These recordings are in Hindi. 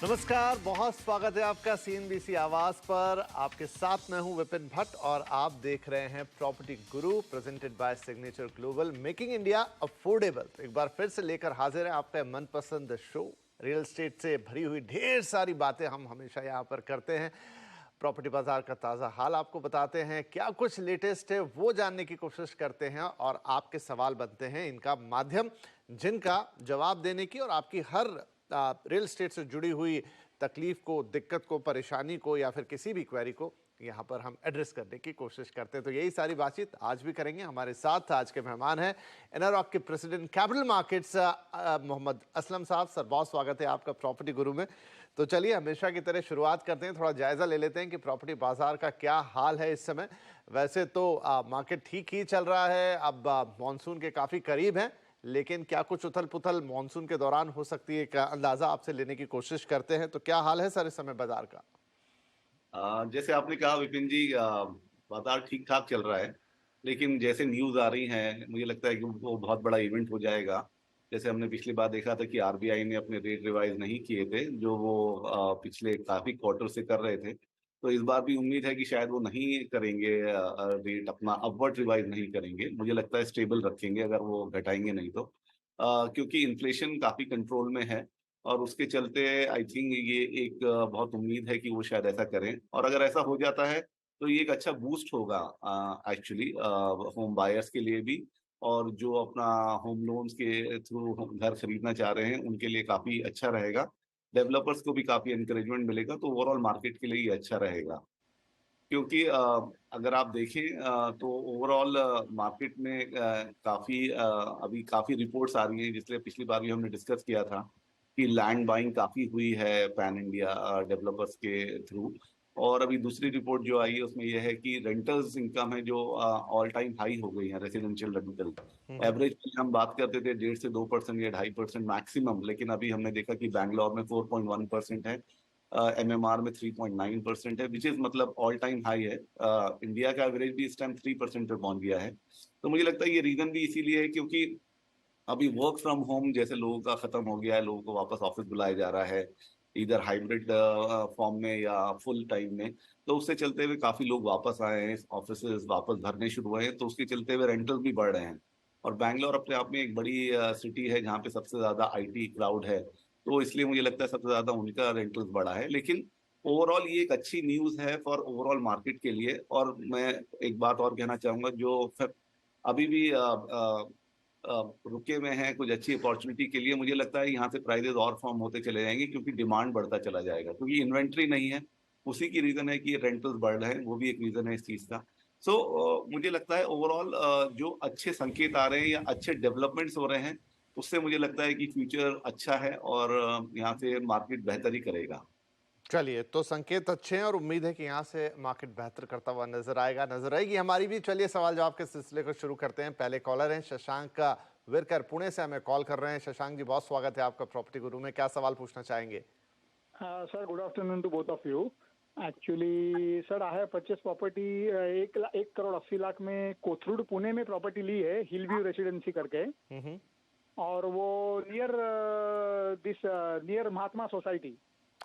नमस्कार, बहुत स्वागत है आपका सीएनबीसी आवाज पर। आपके साथ मैं हूं विपिन भट्ट और आप देख रहे हैं property Guru presented by signature global, making India affordable. एक बार फिर से लेकर हाजिर है आपका मनपसंद शो। रियल एस्टेट से भरी हुई ढेर सारी बातें हम हमेशा यहाँ पर करते हैं। प्रॉपर्टी बाजार का ताज़ा हाल आपको बताते हैं, क्या कुछ लेटेस्ट है वो जानने की कोशिश करते हैं और आपके सवाल बनते हैं इनका माध्यम, जिनका जवाब देने की और आपकी हर रियल एस्टेट से जुड़ी हुई तकलीफ को, दिक्कत को, परेशानी को या फिर किसी भी क्वेरी को यहाँ पर हम एड्रेस करने की कोशिश करते हैं। तो यही सारी बातचीत आज भी करेंगे। हमारे साथ आज के मेहमान हैं एनारॉक के president capital markets Mohammad Aslam sahab. Sir, बहुत स्वागत है आपका प्रॉपर्टी गुरु में। तो चलिए हमेशा की तरह शुरुआत करते हैं, थोड़ा जायजा ले लेते हैं कि प्रॉपर्टी बाजार का क्या हाल है इस समय। वैसे तो मार्केट ठीक ही चल रहा है, अब मानसून के काफ़ी करीब हैं, लेकिन क्या कुछ उथल पुथल मानसून के दौरान हो सकती है, का अंदाजा आपसे लेने की कोशिश करते हैं। तो क्या हाल है सर इस समय बाजार का? जैसे आपने कहा विपिन जी, बाजार ठीक ठाक चल रहा है। लेकिन जैसे न्यूज आ रही हैं, मुझे लगता है कि वो बहुत बड़ा इवेंट हो जाएगा। जैसे हमने पिछली बार देखा था कि आरबीआई ने अपने रेट रिवाइज नहीं किए थे, जो वो पिछले काफी क्वार्टर से कर रहे थे। तो इस बार भी उम्मीद है कि शायद वो नहीं करेंगे, रेट अपना अपवर्ड रिवाइज नहीं करेंगे। मुझे लगता है स्टेबल रखेंगे, अगर वो घटाएंगे नहीं तो। क्योंकि इन्फ्लेशन काफी कंट्रोल में है और उसके चलते आई थिंक ये एक बहुत उम्मीद है कि वो शायद ऐसा करें। और अगर ऐसा हो जाता है तो ये एक अच्छा बूस्ट होगा एक्चुअली होम बायर्स के लिए भी, और जो अपना होम लोन्स के थ्रू घर खरीदना चाह रहे हैं उनके लिए काफी अच्छा रहेगा। डेवलपर्स को भी काफी एनकरेजमेंट मिलेगा, तो ओवरऑल मार्केट के लिए ये अच्छा रहेगा। क्योंकि अगर आप देखें तो ओवरऑल मार्केट में काफी अभी काफी रिपोर्ट्स आ रही हैं, जिसलिए पिछली बार भी हमने डिस्कस किया था कि लैंड बाइंग काफी हुई है पैन इंडिया डेवलपर्स के थ्रू। और अभी दूसरी रिपोर्ट जो आई है उसमें यह है कि रेंटल्स इनकम है जो ऑल टाइम हाई हो गई है रेसिडेंशियल रेंटल। एवरेज हम बात करते थे 1.5 से 2% या 2.5% मैक्सिमम, लेकिन अभी हमने देखा कि बैंगलोर में 4.1% है, एमएमआर में 3.9% है, विच इज मतलब ऑल टाइम हाई है। इंडिया का एवरेज भी इस टाइम 3% पे पहुंच गया है। तो मुझे लगता है ये रीजन भी इसीलिए है क्योंकि अभी वर्क फ्रॉम होम जैसे लोगों का खत्म हो गया है, लोगों को वापस ऑफिस बुलाया जा रहा है, इधर हाइब्रिड फॉर्म में या फुल टाइम में। तो उससे चलते हुए काफी लोग वापस आए हैं, ऑफिस वापस भरने शुरू हुए हैं, तो उसके चलते हुए रेंटल भी बढ़ रहे हैं। और बैंगलोर अपने आप में एक बड़ी सिटी है जहाँ पे सबसे ज्यादा आईटी क्राउड है, तो इसलिए मुझे लगता है सबसे ज्यादा उनका रेंटल्स बढ़ा है। लेकिन ओवरऑल ये एक अच्छी न्यूज है फॉर ओवरऑल मार्केट के लिए। और मैं एक बात और कहना चाहूंगा, जो अभी भी रुके हुए हैं कुछ अच्छी अपॉर्चुनिटी के लिए, मुझे लगता है यहाँ से प्राइजेस और फॉर्म होते चले जाएंगे क्योंकि डिमांड बढ़ता चला जाएगा, क्योंकि इन्वेंट्री नहीं है। उसी की रीजन है कि रेंटल्स बढ़ रहे हैं, वो भी एक रीजन है इस चीज का। सो मुझे लगता है ओवरऑल जो अच्छे संकेत आ रहे हैं या अच्छे डेवलपमेंट्स हो रहे हैं, उससे मुझे लगता है कि फ्यूचर अच्छा है और यहाँ से मार्केट बेहतर ही करेगा। चलिए, तो संकेत अच्छे हैं और उम्मीद है कि यहाँ से मार्केट बेहतर करता हुआ नजर आएगा, नजर आएगी हमारी भी। चलिए सवाल जवाब के सिलसिले को शुरू करते हैं। पहले कॉलर हैं शशांक का विरकर, पुणे से हमें कॉल कर रहे हैं। शशांक जी, बहुत स्वागत है आपका प्रॉपर्टी गुरु में। क्या सवाल पूछना चाहेंगे? Sir, good afternoon to both of you. Actually sir, I have purchase property 1,80,80,00,000 में कोथरूड पुणे में प्रॉपर्टी ली है, हिल व्यू रेसिडेंसी करके। और वो नियर महात्मा सोसाइटी।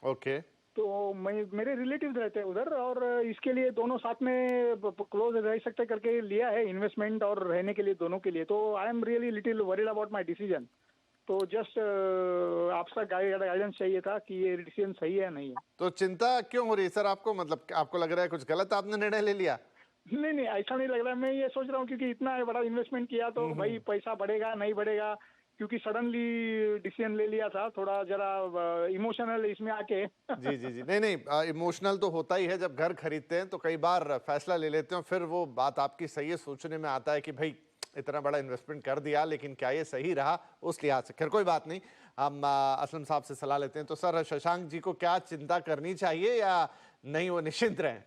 ओके। तो मैं मेरे रिलेटिव्स रहते हैं उधर, और इसके लिए दोनों साथ में क्लोज रह सकते करके लिया है, इन्वेस्टमेंट और रहने के लिए दोनों के लिए। तो I am really little worried about my decision. तो जस्ट आपका गाइडेंस चाहिए था कि ये डिसीजन सही है या नहीं है। तो चिंता क्यों हो रही है सर आपको? मतलब आपको लग रहा है कुछ गलत आपने निर्णय ले लिया? नहीं नहीं, ऐसा नहीं लग रहा है। मैं ये सोच रहा हूँ क्योंकि इतना बड़ा इन्वेस्टमेंट किया तो भाई पैसा बढ़ेगा नहीं बढ़ेगा, क्योंकि सडनली डिसीजन ले लिया था, थोड़ा जरा इमोशनल इसमें आके। जी जी जी, नहीं नहीं, इमोशनल तो होता ही है जब घर खरीदते हैं, तो कई बार फैसला ले लेते हैं, फिर वो बात आपकी सही है, सोचने में आता है कि भाई इतना बड़ा इन्वेस्टमेंट कर दिया, लेकिन क्या ये सही रहा उस लिहाज से। खैर कोई बात नहीं, हम असलम साहब से सलाह लेते हैं। तो सर, शशांक जी को क्या चिंता करनी चाहिए या नहीं, वो निश्चिंत रहें?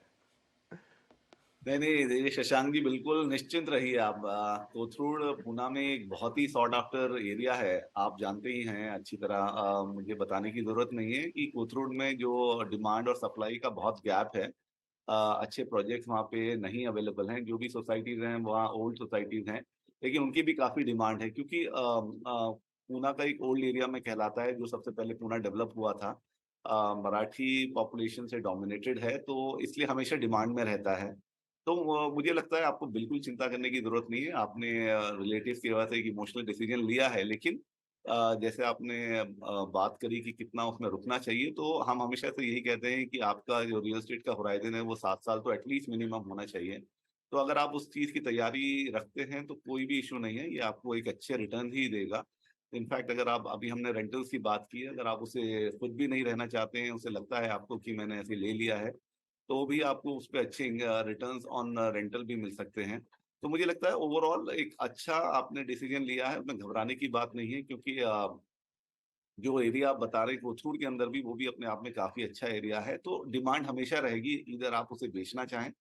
नहीं नहीं, ये शशांक जी बिल्कुल निश्चिंत रहिए आप। कोथरूड पूना में एक बहुत ही सॉट आफ्टर एरिया है, आप जानते ही हैं अच्छी तरह। मुझे बताने की जरूरत नहीं है कि कोथरूड में जो डिमांड और सप्लाई का बहुत गैप है। अच्छे प्रोजेक्ट्स वहाँ पे नहीं अवेलेबल हैं, जो भी सोसाइटीज हैं वहाँ ओल्ड सोसाइटीज हैं, लेकिन उनकी भी काफी डिमांड है। क्योंकि पूना का एक ओल्ड एरिया में कहलाता है, जो सबसे पहले पूना डेवलप हुआ था। मराठी पॉपुलेशन से डोमिनेटेड है, तो इसलिए हमेशा डिमांड में रहता है। तो मुझे लगता है आपको बिल्कुल चिंता करने की जरूरत नहीं है। आपने रिलेटिव्स की वजह से एक इमोशनल डिसीजन लिया है, लेकिन जैसे आपने बात करी कि कितना उसमें रुकना चाहिए, तो हम हमेशा से यही कहते हैं कि आपका जो रियल एस्टेट का होराइजन है वो 7 साल तो एटलीस्ट मिनिमम होना चाहिए। तो अगर आप उस चीज की तैयारी रखते हैं तो कोई भी इशू नहीं है, ये आपको एक अच्छे रिटर्न ही देगा। इनफैक्ट अगर आप, अभी हमने रेंटल्स की बात की है, अगर आप उसे खुद भी नहीं रहना चाहते हैं, उसे लगता है आपको कि मैंने ऐसे ले लिया है, तो भी आपको उस पे अच्छे रिटर्न्स ऑन रेंटल भी मिल सकते हैं। तो मुझे लगता है ओवरऑल एक अच्छा आपने डिसीजन लिया है, उसमें घबराने की बात नहीं है, क्योंकि जो एरिया आप बता रहे हैं कोथरूड के अंदर भी, वो भी अपने आप में काफी अच्छा एरिया है। तो डिमांड हमेशा रहेगी, इधर आप उसे बेचना चाहें,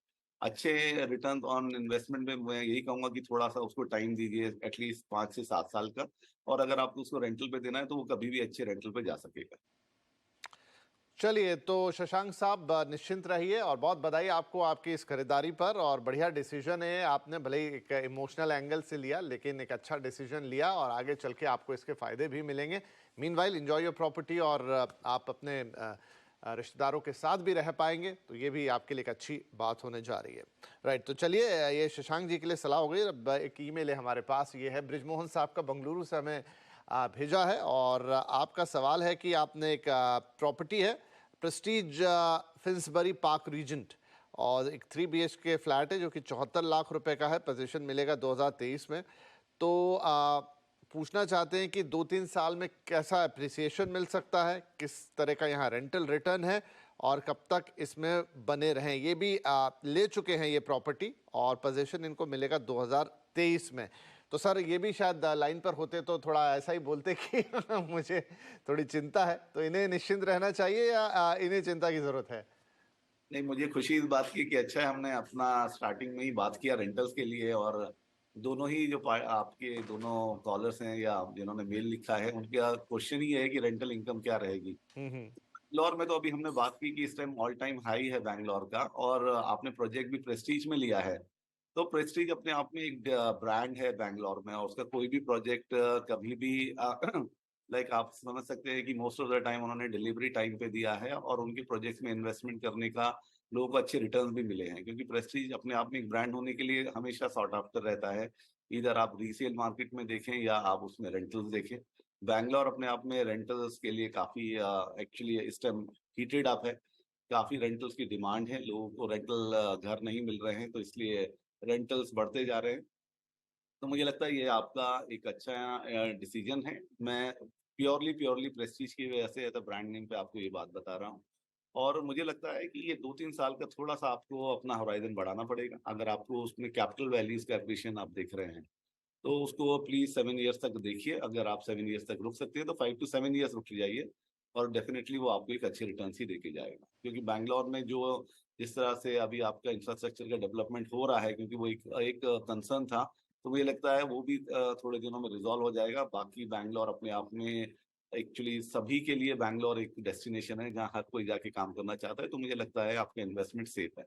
अच्छे रिटर्न ऑन इन्वेस्टमेंट में मैं यही कहूंगा कि थोड़ा सा उसको टाइम दीजिए, एटलीस्ट 5 से 7 साल का। और अगर आपको उसको रेंटल पे देना है तो वो कभी भी अच्छे रेंटल पे जा सकेगा। चलिए, तो शशांक साहब निश्चिंत रहिए और बहुत बधाई आपको आपकी इस खरीदारी पर, और बढ़िया डिसीजन है। आपने भले ही एक इमोशनल एंगल से लिया, लेकिन एक अच्छा डिसीजन लिया और आगे चल के आपको इसके फायदे भी मिलेंगे। मीनवाइल एंजॉय योर प्रॉपर्टी, और आप अपने रिश्तेदारों के साथ भी रह पाएंगे, तो ये भी आपके लिए एक अच्छी बात होने जा रही है। राइट, तो चलिए, ये शशांक जी के लिए सलाह हो गई। अब एक ईमेल है हमारे पास, ये है ब्रिजमोहन साहब का, बेंगलुरु से हमें भेजा है, और आपका सवाल है कि आपने एक प्रॉपर्टी है प्रेस्टीज फिंसबरी पार्क रीजेंट, और एक 3 BHK फ्लैट है जो कि 74 लाख रुपए का है। पोजीशन मिलेगा 2023 में। तो पूछना चाहते हैं कि 2-3 साल में कैसा अप्रिसिएशन मिल सकता है, किस तरह का यहाँ रेंटल रिटर्न है, और कब तक इसमें बने रहें। ये भी ले चुके हैं ये प्रॉपर्टी, और पोजीशन इनको मिलेगा 2023 में। तो सर, ये भी शायद लाइन पर होते तो थोड़ा ऐसा ही बोलते कि मुझे थोड़ी चिंता है, तो इन्हें निश्चिंत रहना चाहिए या इन्हें चिंता की जरूरत है? नहीं, मुझे खुशी इस बात की कि अच्छा है हमने अपना स्टार्टिंग में ही बात किया रेंटल्स के लिए। और दोनों ही जो आपके दोनों कॉलर्स हैं या जिन्होंने मेल लिखा है, उनका क्वेश्चन ही है कि रेंटल इनकम क्या रहेगी। हम्म। बैंगलोर में तो अभी हमने बात की कि इस टाइम ऑल टाइम हाई है बैंगलोर का, और आपने प्रोजेक्ट भी प्रेस्टीज में लिया है। तो प्रेस्टीज अपने आप में एक ब्रांड है बैंगलोर में, और उसका कोई भी प्रोजेक्ट कभी भी लाइक आप समझ सकते हैं कि मोस्ट ऑफ द टाइम उन्होंने डिलीवरी टाइम पे दिया है, और उनके प्रोजेक्ट्स में इन्वेस्टमेंट करने का लोगों को अच्छे रिटर्न भी मिले हैं, क्योंकि प्रेस्टीज अपने आप में एक ब्रांड होने के लिए हमेशा सॉर्ट आफ्टर रहता है। इधर आप रीसेल मार्केट में देखें या आप उसमें रेंटल्स देखें, बैंगलोर अपने आप में रेंटल्स के लिए काफी एक्चुअली इस टाइम हीटेड अप है। काफी रेंटल्स की डिमांड है, लोगों को रेंटल घर नहीं मिल रहे हैं, तो इसलिए रेंटल्स बढ़ते जा रहे हैं। तो मुझे लगता है ये आपका एक अच्छा डिसीजन है। मैं प्योरली प्योरली प्रेस्टीज की वजह से, या ब्रांड नेम पे आपको ये बात बता रहा हूँ। और मुझे लगता है कि ये 2-3 साल का थोड़ा सा आपको अपना होराइजन बढ़ाना पड़ेगा। अगर आपको उसमें कैपिटल वैल्यूज का एप्रिशिएशन आप देख रहे हैं, तो उसको प्लीज 7 ईयर्स तक देखिए। अगर आप 7 ईयर्स तक रुक सकते हैं तो 5 to 7 ईयर्स रुक जाइए, और डेफिनेटली वो आपको एक अच्छे रिटर्न ही देके जाएगा। क्योंकि बैंगलोर में जो जिस तरह से अभी आपका इंफ्रास्ट्रक्चर का डेवलपमेंट हो रहा है, क्योंकि वो एक कंसर्न था, तो मुझे लगता है वो भी थोड़े दिनों में रिजॉल्व हो जाएगा। बाकी बैंगलोर अपने आप में एक्चुअली सभी के लिए बैंगलोर एक डेस्टिनेशन है जहाँ हर कोई जाके काम करना चाहता है। तो मुझे लगता है आपका इन्वेस्टमेंट सेफ है।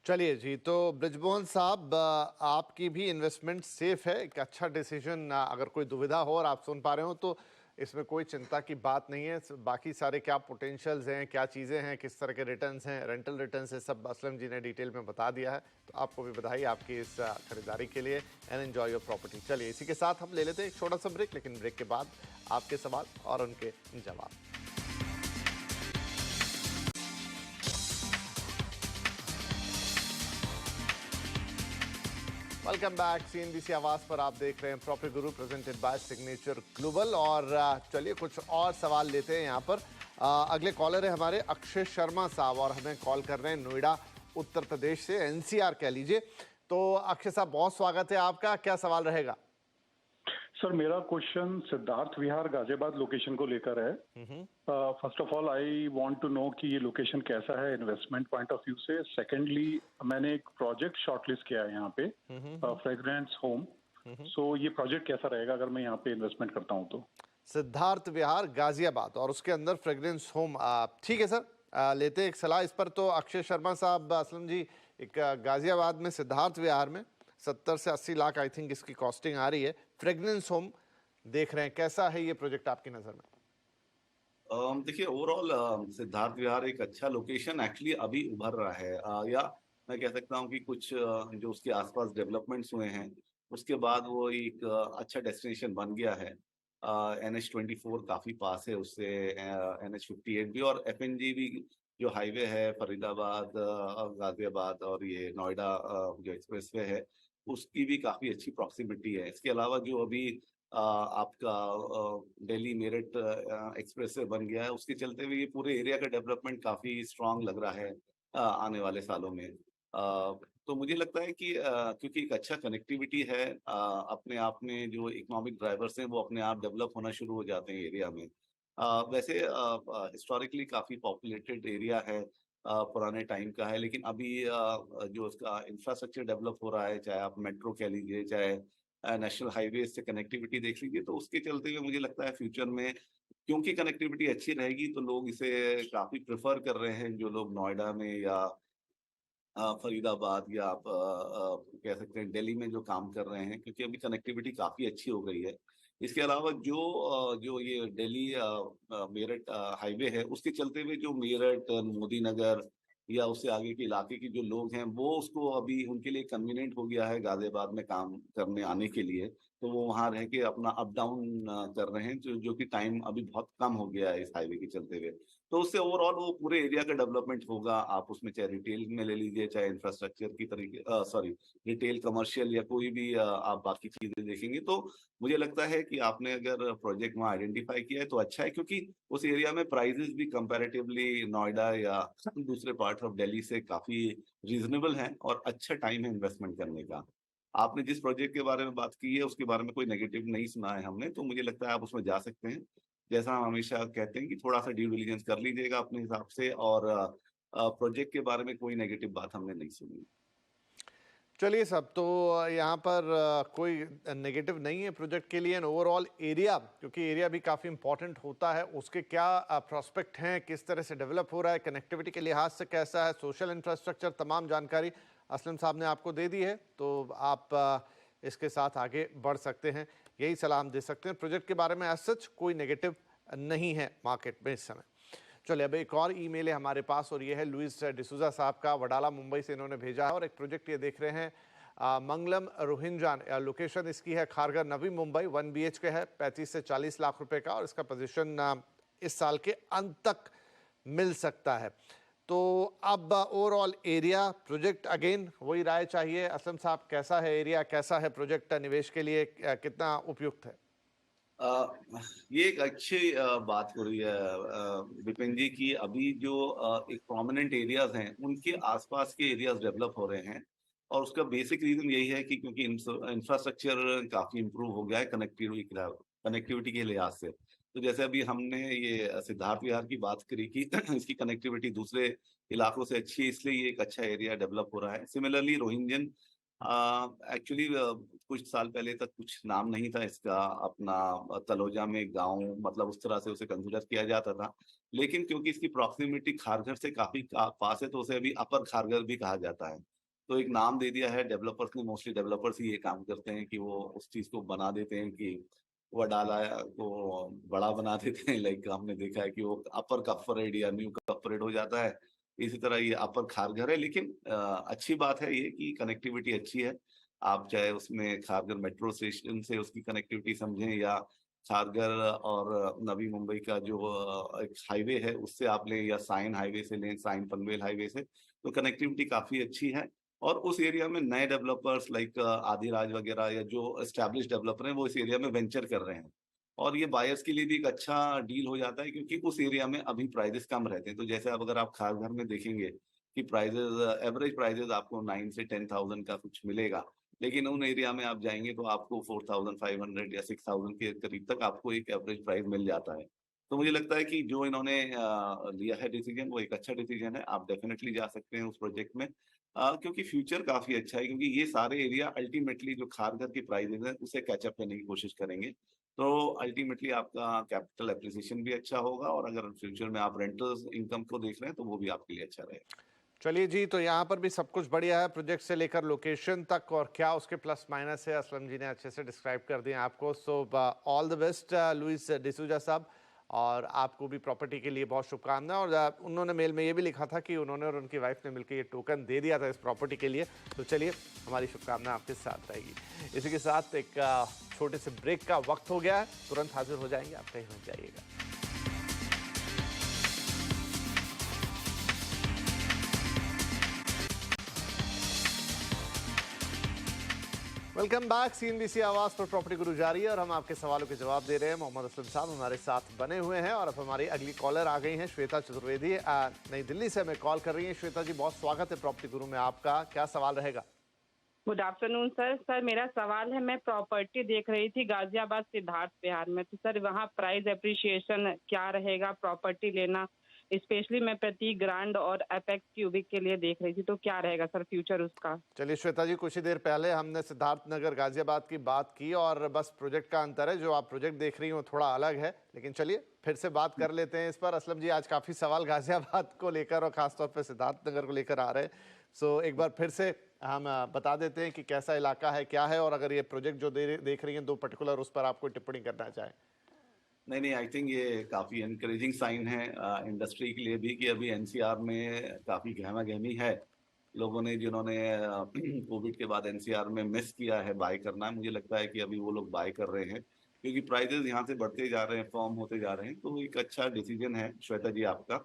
चलिए जी, तो ब्रिजमोहन साहब, आपकी भी इन्वेस्टमेंट सेफ है, एक अच्छा डिसीजन। अगर कोई दुविधा हो और आप सुन पा रहे हो, तो इसमें कोई चिंता की बात नहीं है। बाकी सारे क्या पोटेंशियल्स हैं, क्या चीज़ें हैं, किस तरह के रिटर्न्स हैं, रेंटल रिटर्न्स है, सब असलम जी ने डिटेल में बता दिया है। तो आपको भी बधाई आपकी इस खरीदारी के लिए, एंड एंजॉय योर प्रॉपर्टी। चलिए, इसी के साथ हम ले लेते हैं एक छोटा सा ब्रेक, लेकिन ब्रेक के बाद आपके सवाल और उनके जवाब। Welcome back. CNBC आवाज पर आप देख रहे हैं property Guru, presented by signature global. और चलिए कुछ और सवाल लेते हैं यहाँ पर। अगले कॉलर है हमारे अक्षय शर्मा साहब, और हमें कॉल कर रहे हैं नोएडा उत्तर प्रदेश से, NCR कह लीजिए। तो अक्षय साहब, बहुत स्वागत है आपका। क्या सवाल रहेगा? सर, मेरा क्वेश्चन सिद्धार्थ विहार गाजियाबाद लोकेशन को लेकर है। First of all I want to know कि ये लोकेशन कैसा है इन्वेस्टमेंट पॉइंट ऑफ व्यू से। सेकेंडली, मैंने एक प्रोजेक्ट शॉर्टलिस्ट किया है यहाँ पे, फ्रेग्रेंस होम। सो ये प्रोजेक्ट कैसा रहेगा अगर मैं यहाँ पे इन्वेस्टमेंट करता हूँ तो? सिद्धार्थ विहार गाजियाबाद, और उसके अंदर फ्रेग्रेंस होम। ठीक है सर, लेते हैं एक सलाह इस पर। तो अक्षय शर्मा साहब, असलम जी, एक गाजियाबाद में सिद्धार्थ विहार में 70 से 80 लाख आई थिंक इसकी कॉस्टिंग आ रही है। फ्रेग्रेंस होम देख रहे हैं, कैसा है ये प्रोजेक्ट आपकी नज़र में? देखिए ओवरऑल सिद्धार्थ विहार एक अच्छा लोकेशन एक्चुअली अभी उभर रहा है, या मैं कह सकता हूँ कि कुछ जो उसके आसपास डेवलपमेंट्स हुए हैं उसके बाद वो एक अच्छा डेस्टिनेशन बन गया है। NH24 काफी पास है उससे, NH58 भी और FNG भी जो हाईवे है फरीदाबाद, गाजियाबाद और ये नोएडा जो एक्सप्रेसवे है उसकी भी काफी अच्छी प्रॉक्सिमिटी है। इसके अलावा जो अभी आपका दिल्ली मेरठ एक्सप्रेसवे बन गया है उसके चलते हुए ये पूरे एरिया का डेवलपमेंट काफी स्ट्रांग लग रहा है आने वाले सालों में। तो मुझे लगता है कि क्योंकि एक अच्छा कनेक्टिविटी है, अपने आप में जो इकोनॉमिक ड्राइवर्स हैं वो अपने आप डेवलप होना शुरू हो जाते हैं एरिया में। वैसे हिस्टोरिकली काफी पॉपुलेटेड एरिया है, पुराने टाइम का है, लेकिन अभी जो उसका इंफ्रास्ट्रक्चर डेवलप हो रहा है, चाहे आप मेट्रो कह लीजिए, चाहे नेशनल हाईवे से कनेक्टिविटी देख लीजिए, तो उसके चलते हुए मुझे लगता है फ्यूचर में क्योंकि कनेक्टिविटी अच्छी रहेगी तो लोग इसे काफी प्रेफर कर रहे हैं, जो लोग नोएडा में या फरीदाबाद या आप कह सकते हैं दिल्ली में जो काम कर रहे हैं, क्योंकि अभी कनेक्टिविटी काफ़ी अच्छी हो गई है। इसके अलावा जो ये दिल्ली मेरठ हाईवे है, उसके चलते हुए जो मेरठ, मोदी नगर या उससे आगे के इलाके के जो लोग हैं, वो उसको अभी उनके लिए कन्वीनिएंट हो गया है गाज़ियाबाद में काम करने आने के लिए। तो वो वहाँ रह के अपना अप डाउन कर रहे हैं, जो कि टाइम अभी बहुत कम हो गया है इस हाईवे के चलते हुए। तो उससे ओवरऑल वो पूरे एरिया का डेवलपमेंट होगा। आप उसमें चाहे रिटेल में ले लीजिए, चाहे इंफ्रास्ट्रक्चर की तरीके सॉरी रिटेल, कमर्शियल या कोई भी आप बाकी चीजें देखेंगे, तो मुझे लगता है कि आपने अगर प्रोजेक्ट वहाँ आइडेंटिफाई किया है तो अच्छा है, क्योंकि उस एरिया में प्राइजेस भी कंपैरेटिवली नोएडा या दूसरे पार्ट ऑफ दिल्ली से काफी रीजनेबल हैं और अच्छा टाइम है इन्वेस्टमेंट करने का। आपने जिस प्रोजेक्ट के बारे में बात की है उसके बारे में कोई नेगेटिव नहीं सुना है हमने, तो मुझे लगता है आप उसमें जा सकते हैं। जैसा हम हमेशा कहते हैं कि थोड़ा-सा ड्यू डिलिजेंस कर लीजिएगा अपने हिसाब से, और प्रोजेक्ट के बारे में कोई नेगेटिव बात हमने नहीं सुनी। चलिए साहब, तो यहाँ पर कोई नेगेटिव नहीं है प्रोजेक्ट के लिए। ओवरऑल एरिया, क्योंकि एरिया भी काफ़ी इंपॉर्टेंट होता है, उसके क्या प्रोस्पेक्ट हैं, किस तरह से डेवलप हो रहा है, कनेक्टिविटी के लिहाज से कैसा है, सोशल इंफ्रास्ट्रक्चर, तमाम जानकारी असलम साहब ने आपको दे दी है, तो आप इसके साथ आगे बढ़ सकते हैं। यही सलाह हम दे सकते हैं। प्रोजेक्ट के बारे में एज सच कोई नेगेटिव नहीं है मार्केट में इस समय। चलिए, अब एक और ईमेल है हमारे पास और ये है लुइस डिसूजा साहब का, वडाला मुंबई से इन्होंने भेजा है और एक प्रोजेक्ट ये देख रहे हैं मंगलम रोहिंजान। लोकेशन इसकी है खारगर, नवी मुंबई। 1 BHK है, 35 से 40 लाख रुपए का, और इसका पोजीशन इस साल के अंत तक मिल सकता है। तो अब ओवरऑल एरिया, प्रोजेक्ट अगेन वही राय चाहिए। असलम साहब, कैसा है एरिया, कैसा है प्रोजेक्ट, निवेश के लिए कितना उपयुक्त है? अ, ये एक अच्छी बात हो रही है विपिन जी, की अभी जो एक प्रोमिनेंट एरियाज हैं उनके आसपास के एरियाज डेवलप हो रहे हैं, और उसका बेसिक रीजन यही है कि क्योंकि इंफ्रास्ट्रक्चर काफी इम्प्रूव हो गया है कनेक्टिविटी के लिहाज से। तो जैसे अभी हमने ये सिद्धार्थ विहार की बात करी कि इसकी कनेक्टिविटी दूसरे इलाकों से अच्छी है, इसलिए ये एक अच्छा एरिया डेवलप हो रहा है। सिमिलरली रोहिंजन, एक्चुअली कुछ साल पहले तक कुछ नाम नहीं था इसका, अपना तलोजा में गांव, मतलब उस तरह से उसे कंसिडर किया जाता था, लेकिन क्योंकि इसकी प्रॉक्सिमिटी खारघर से काफी पास है तो उसे अभी अपर खारघर भी कहा जाता है। तो एक नाम दे दिया है डेवलपर्स ने, मोस्टली डेवलपर्स ही ये काम करते हैं कि वो उस चीज को बना देते हैं कि वडाला को बड़ा बना देते हैं। लाइक हमने देखा है कि वो अपर कफरेड या न्यू कफरेड हो जाता है, इसी तरह ये अपर खारघर है। लेकिन अच्छी बात है ये कि कनेक्टिविटी अच्छी है। आप चाहे उसमें खारघर मेट्रो स्टेशन से उसकी कनेक्टिविटी समझें, या खारघर और नवी मुंबई का जो एक हाईवे है उससे आप लें, या साइन हाईवे से लें, साइन पनवेल हाईवे से, तो कनेक्टिविटी काफी अच्छी है। और उस एरिया में नए डेवलपर्स लाइक आदिराज वगैरह या जो एस्टैब्लिश डेवलपर हैं वो इस एरिया में वेंचर कर रहे हैं, और ये बायर्स के लिए भी एक अच्छा डील हो जाता है, क्योंकि उस एरिया में अभी प्राइजेस कम रहते हैं। तो जैसे अब अगर आप खारघर में देखेंगे कि प्राइजेस, एवरेज प्राइजेस आपको 9 से 10,000 का कुछ मिलेगा, लेकिन उन एरिया में आप जाएंगे तो आपको 4,500 या 6,000 के करीब तक आपको एक एवरेज प्राइस मिल जाता है। तो मुझे लगता है कि जो इन्होंने लिया है डिसीजन वो एक अच्छा डिसीजन है। आप डेफिनेटली जा सकते हैं उस प्रोजेक्ट में, क्योंकि फ्यूचर काफी अच्छा है, क्योंकि ये सारे एरिया अल्टीमेटली जो खारघर की प्राइजेस है उसे कैचअप करने की कोशिश करेंगे। तो अल्टीमेटली आपका कैपिटल एप्रिसिएशन भी अच्छा होगा, और अगर फ्यूचर में आप रेंटल्स इनकम को देख रहे हैं तो वो भी आपके लिए अच्छा रहेगा। चलिए जी, तो यहाँ पर भी सब कुछ बढ़िया है, प्रोजेक्ट से लेकर लोकेशन तक, और क्या उसके प्लस माइनस है असलम जी ने अच्छे से डिस्क्राइब कर दिए आपको। So all the best Luis D'Souza sahab, और आपको भी प्रॉपर्टी के लिए बहुत शुभकामनाएं। और उन्होंने मेल में ये भी लिखा था कि उन्होंने और उनकी वाइफ ने मिलकर ये टोकन दे दिया था इस प्रॉपर्टी के लिए। तो चलिए, हमारी शुभकामनाएं आपके साथ रहेगी। इसी के साथ एक छोटे से ब्रेक का वक्त हो गया है, तुरंत हाजिर हो जाएंगे, आप कहीं मत जाइएगा। Welcome back. सीएनबीसी आवाज पर प्रॉपर्टी गुरु जारी है और हम आपके सवालों के जवाब दे रहे हैं। मोहम्मद असलम साहब हमारे साथ बने हुए हैं और अब हमारी अगली कॉलर आ गई हैं, श्वेता चतुर्वेदी नई दिल्ली से हमें कॉल कर रही हैं। श्वेता जी, बहुत स्वागत है प्रॉपर्टी गुरु में आपका। क्या सवाल रहेगा? Good afternoon sir. सर मेरा सवाल है, मैं प्रॉपर्टी देख रही थी गाजियाबाद सिद्धार्थ विहार में, तो सर वहाँ प्राइस एप्रिसिएशन क्या रहेगा प्रॉपर्टी लेना, स्पेशली मैं प्रतीक ग्रांड और अपेक्स क्यूबिक के लिए देख रही थी, तो क्या रहेगा सर फ्यूचर उसका? चलिए श्वेता जी, कुछ ही देर पहले हमने सिद्धार्थ नगर गाजियाबाद की बात की और बस प्रोजेक्ट का अंतर है, जो आप प्रोजेक्ट देख रही हो थोड़ा अलग है, लेकिन चलिए फिर से बात कर लेते हैं इस पर। असलम जी, आज काफ़ी सवाल गाजियाबाद को लेकर और खासतौर पर सिद्धार्थ नगर को लेकर आ रहे हैं। सो एक बार फिर से हम बता देते हैं कि कैसा इलाका है, क्या है, और अगर ये प्रोजेक्ट जो देख रही हैं दो पर्टिकुलर, उस पर आपको टिप्पणी करना चाहें। नहीं, आई थिंक ये काफी एनकरेजिंग साइन है इंडस्ट्री के लिए भी कि अभी एनसीआर में काफी गहमा गहमी है। लोगों ने जिन्होंने कोविड के बाद एनसीआर में मिस किया है बाय करना, मुझे लगता है कि अभी वो लोग बाय कर रहे हैं, क्योंकि प्राइजेस यहाँ से बढ़ते जा रहे हैं, फॉर्म होते जा रहे हैं। तो एक अच्छा डिसीजन है श्वेता जी आपका।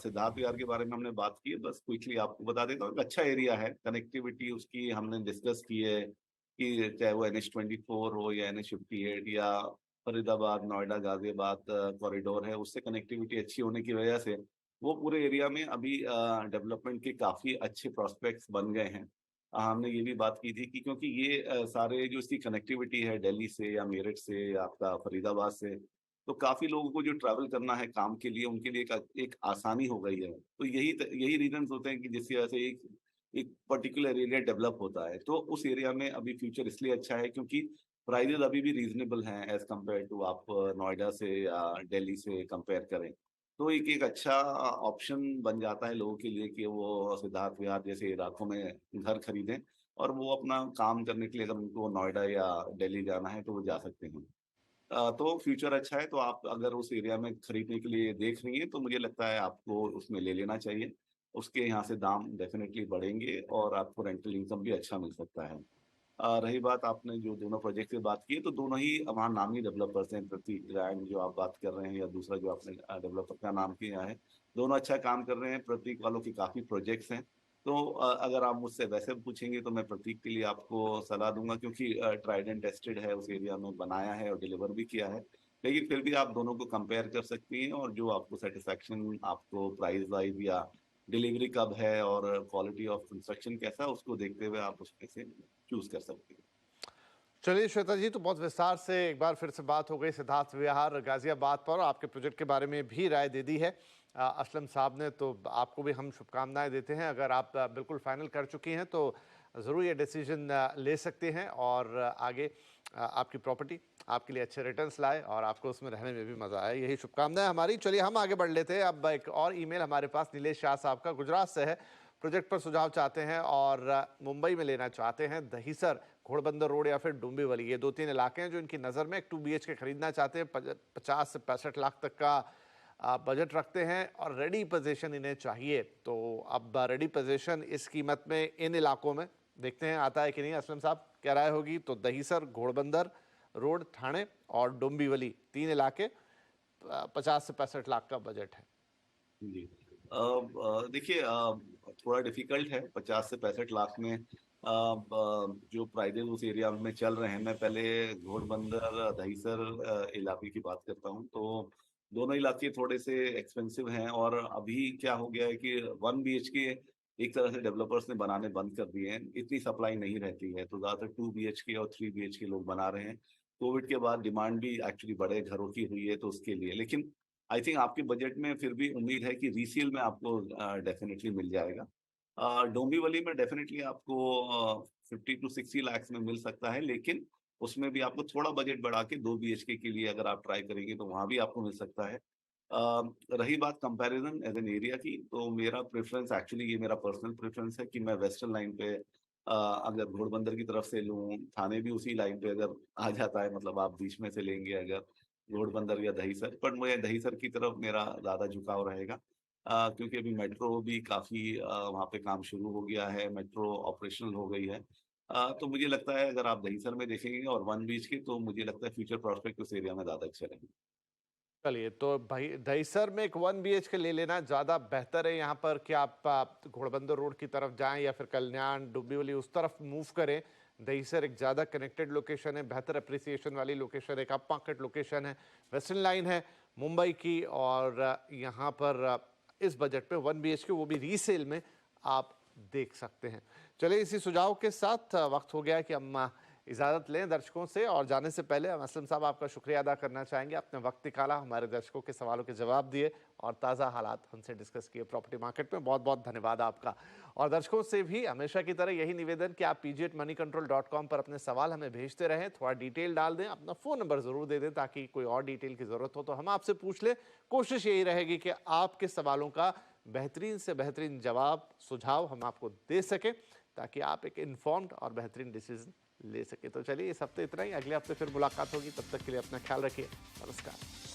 सिद्धार्थ विहार के बारे में हमने बात की है, बस क्विकली आपको बता देता हूँ। एक अच्छा एरिया है, कनेक्टिविटी उसकी हमने डिस्कस की है कि चाहे वो NH24 हो या NH58 या फरीदाबाद नोएडा गाजियाबाद कॉरिडोर है, उससे कनेक्टिविटी अच्छी होने की वजह से वो पूरे एरिया में अभी डेवलपमेंट के काफी अच्छे प्रोस्पेक्ट्स बन गए हैं। हमने ये भी बात की थी कि क्योंकि ये सारे जो इसकी कनेक्टिविटी है दिल्ली से या मेरठ से या आपका फरीदाबाद से, तो काफी लोगों को जो ट्रैवल करना है काम के लिए, उनके लिए एक आसानी हो गई है। तो यही रीजंस होते हैं कि जिस वजह से एक एक पर्टिकुलर एरिया डेवलप होता है। तो उस एरिया में अभी फ्यूचर इसलिए अच्छा है क्योंकि प्राइजेस अभी भी रीजनेबल हैं एज कम्पेयर टू आप नोएडा से या दिल्ली से कंपेयर करें। तो एक अच्छा ऑप्शन बन जाता है लोगों के लिए कि वो सिद्धार्थ विहार जैसे इलाकों में घर खरीदें और वो अपना काम करने के लिए अगर उनको नोएडा या दिल्ली जाना है तो वो जा सकते हैं। तो फ्यूचर अच्छा है, तो आप अगर उस एरिया में खरीदने के लिए देख रही हैं तो मुझे लगता है आपको उसमें ले लेना चाहिए। उसके यहाँ से दाम डेफिनेटली बढ़ेंगे और आपको रेंटल इनकम भी अच्छा मिल सकता है। रही बात आपने जो दोनों प्रोजेक्ट की बात की है, तो दोनों ही वहाँ नामी डेवलपर्स हैं, प्रतीक ग्रैंड जो आप बात कर रहे हैं या दूसरा जो आपने डेवलपर का नाम किया है, दोनों अच्छा काम कर रहे हैं। प्रतीक वालों की काफ़ी प्रोजेक्ट्स हैं। तो अगर आप मुझसे वैसे पूछेंगे तो मैं प्रतीक के लिए आपको सलाह दूंगा, क्योंकि ट्राइड एंड टेस्टेड है, उस एरिया में बनाया है और डिलीवर भी किया है। लेकिन फिर भी आप दोनों को कंपेयर कर सकती हैं और जो आपको सेटिस्फैक्शन आपको प्राइस वाइज या डिलीवरी कब है और क्वालिटी ऑफ कंस्ट्रक्शन कैसा, उसको देखते हुए आप उसमें से चूज कर सकते हैं। चलिए श्वेता जी, तो बहुत विस्तार से एक बार फिर से बात हो गई सिद्धार्थ विहार गाजियाबाद पर, आपके प्रोजेक्ट के बारे में भी राय दे दी है असलम साहब ने। तो आपको भी हम शुभकामनाएं देते हैं। अगर आप बिल्कुल फाइनल कर चुकी हैं तो ज़रूर ये डिसीजन ले सकते हैं और आगे आपकी प्रॉपर्टी आपके लिए अच्छे रिटर्न्स लाए और आपको उसमें रहने में भी मज़ा आए, यही शुभकामनाएं हमारी। चलिए हम आगे बढ़ लेते हैं। अब एक और ईमेल हमारे पास नीलेश शाह साहब का गुजरात से है। प्रोजेक्ट पर सुझाव चाहते हैं और मुंबई में लेना चाहते हैं। दहीसर, घोड़बंदर रोड या फिर डुम्बीवली, ये 2-3 इलाके हैं जो इनकी नज़र में। एक 2 BHK खरीदना चाहते हैं। 50 से 65 लाख तक का बजट रखते हैं और रेडी पोजीशन इन्हें चाहिए। तो अब रेडी पोजीशन इस कीमत में इन इलाकों में देखते हैं आता है कि नहीं। असलम साहब, क्या राय होगी? तो दहीसर, घोड़बंदर रोड, ठाणे और डोंबिवली, 3 इलाके, 50 से 65 लाख का बजट है। जी, देखिए, थोड़ा डिफिकल्ट है 50 से 65 लाख में। जो प्राइजेस उस एरिया में चल रहे हैं, मैं पहले घोड़बंदर दहीसर इलाके की बात करता हूँ। तो दोनों इलाके थोड़े से एक्सपेंसिव हैं और अभी क्या हो गया है कि 1 BHK एक तरह से डेवलपर्स ने बनाने बंद कर दिए हैं। इतनी सप्लाई नहीं रहती है, तो ज़्यादातर 2 BHK और 3 BHK लोग बना रहे हैं। कोविड के बाद डिमांड भी एक्चुअली बड़े घरों की हुई है, तो उसके लिए। लेकिन आई थिंक आपके बजट में फिर भी उम्मीद है कि रीसेल में आपको डेफिनेटली मिल जाएगा। डोंबिवली में डेफिनेटली आपको 50 टू 60 लाख में मिल सकता है, लेकिन उसमें भी आपको थोड़ा बजट बढ़ा के 2 BHK के लिए अगर आप ट्राई करेंगे तो वहां भी आपको मिल सकता है। रही बात कंपैरिजन एज एन एरिया की, तो मेरा प्रेफरेंस एक्चुअली, ये मेरा पर्सनल प्रेफरेंस है कि मैं वेस्टर्न लाइन पे अगर घोड़बंदर की तरफ से लूँ, थाने भी उसी लाइन पे अगर आ जाता है, मतलब आप बीच में से लेंगे अगर, घोड़बंदर या दहीसर, पर मुझे दहीसर की तरफ मेरा ज़्यादा झुकाव रहेगा। क्योंकि अभी मेट्रो भी काफ़ी वहाँ पे काम शुरू हो गया है, मेट्रो ऑपरेशनल हो गई है। तो मुझे लगता है अगर आप दहीसर में देखेंगे और वन बीच की, तो मुझे लगता है फ्यूचर प्रोस्पेक्ट उस एरिया में ज़्यादा अच्छे रहेंगे। चलिए, तो भाई दहीसर में एक 1 बीएचके ले लेना ज़्यादा बेहतर है यहाँ पर कि आप घोड़बंदर रोड की तरफ जाएं या फिर कल्याण डुब्बीवली उस तरफ मूव करें। दहीसर एक ज़्यादा कनेक्टेड लोकेशन है, बेहतर अप्रिसिएशन वाली लोकेशन है, एक अप मार्केट लोकेशन है, वेस्टर्न लाइन है मुंबई की, और यहाँ पर इस बजट पे 1 बीएचके वो भी रीसेल में आप देख सकते हैं। चलिए, इसी सुझाव के साथ वक्त हो गया है कि हम इजाज़त लें दर्शकों से, और जाने से पहले हम असलम साहब आपका शुक्रिया अदा करना चाहेंगे। आपने वक्त निकाला, हमारे दर्शकों के सवालों के जवाब दिए और ताज़ा हालात हमसे डिस्कस किए प्रॉपर्टी मार्केट में। बहुत बहुत धन्यवाद आपका। और दर्शकों से भी हमेशा की तरह यही निवेदन कि आप pg@moneycontrol.com पर अपने सवाल हमें भेजते रहें, थोड़ा डिटेल डाल दें, अपना फ़ोन नंबर ज़रूर दे दें ताकि कोई और डिटेल की ज़रूरत हो तो हम आपसे पूछ लें। कोशिश यही रहेगी कि आपके सवालों का बेहतरीन से बेहतरीन जवाब, सुझाव हम आपको दे सकें ताकि आप एक इन्फॉर्म्ड और बेहतरीन डिसीजन ले सके। तो चलिए, इस हफ्ते इतना ही, अगले हफ्ते फिर मुलाकात होगी। तब तक के लिए अपना ख्याल रखिए। नमस्कार।